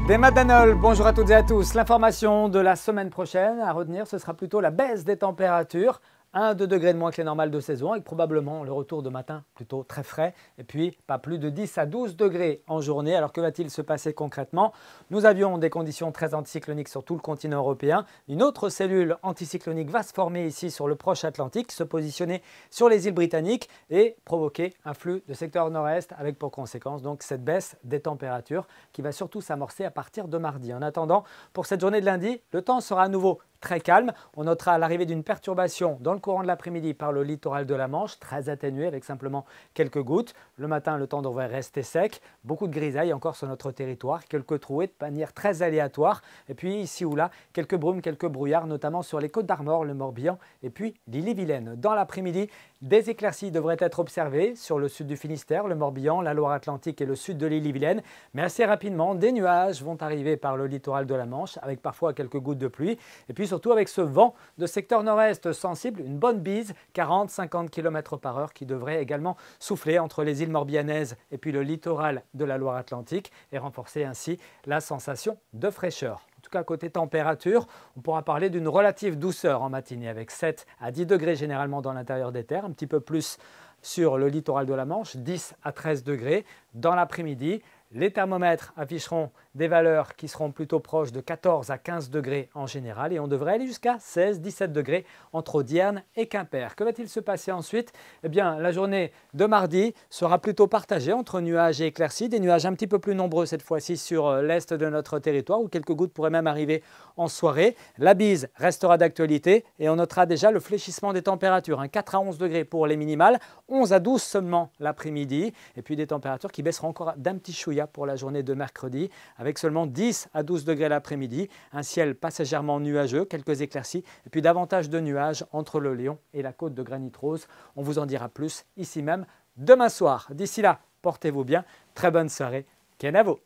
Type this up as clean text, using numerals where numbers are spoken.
Des Madanol, bonjour à toutes et à tous. L'information de la semaine prochaine à retenir, ce sera plutôt la baisse des températures. 1-2 degrés de moins que les normales de saison, avec probablement le retour de matin plutôt très frais. Et puis, pas plus de 10 à 12 degrés en journée. Alors, que va-t-il se passer concrètement? Nous avions des conditions très anticycloniques sur tout le continent européen. Une autre cellule anticyclonique va se former ici sur le proche Atlantique, se positionner sur les îles britanniques et provoquer un flux de secteur nord-est avec pour conséquence donc cette baisse des températures qui va surtout s'amorcer à partir de mardi. En attendant, pour cette journée de lundi, le temps sera à nouveau très calme. On notera l'arrivée d'une perturbation dans le courant de l'après-midi par le littoral de la Manche, très atténué avec simplement quelques gouttes. Le matin, le temps devrait rester sec. Beaucoup de grisailles encore sur notre territoire, quelques trouées de manière très aléatoire. Et puis ici ou là, quelques brumes, quelques brouillards, notamment sur les côtes d'Armor, le Morbihan et puis l'Ille-et-Vilaine. Dans l'après-midi, des éclaircies devraient être observées sur le sud du Finistère, le Morbihan, la Loire-Atlantique et le sud de l'Ille-et-Vilaine. Mais assez rapidement, des nuages vont arriver par le littoral de la Manche avec parfois quelques gouttes de pluie. Et puis surtout avec ce vent de secteur nord-est sensible, une bonne bise, 40-50 km/h qui devrait également souffler entre les îles morbihanaises et puis le littoral de la Loire-Atlantique et renforcer ainsi la sensation de fraîcheur. En tout cas, côté température, on pourra parler d'une relative douceur en matinée avec 7 à 10 degrés généralement dans l'intérieur des terres, un petit peu plus sur le littoral de la Manche, 10 à 13 degrés dans l'après-midi. Les thermomètres afficheront des valeurs qui seront plutôt proches de 14 à 15 degrés en général et on devrait aller jusqu'à 16-17 degrés entre Audierne et Quimper. Que va-t-il se passer ensuite? Eh bien, la journée de mardi sera plutôt partagée entre nuages et éclaircies, des nuages un petit peu plus nombreux cette fois-ci sur l'est de notre territoire où quelques gouttes pourraient même arriver en soirée. La bise restera d'actualité et on notera déjà le fléchissement des températures, 4 à 11 degrés pour les minimales, 11 à 12 seulement l'après-midi et puis des températures qui baisseront encore d'un petit chouïa pour la journée de mercredi avec seulement 10 à 12 degrés l'après-midi, un ciel passagèrement nuageux, quelques éclaircies et puis davantage de nuages entre le Léon et la côte de Granit Rose. On vous en dira plus ici même demain soir. D'ici là, portez-vous bien, très bonne soirée, Kenavo.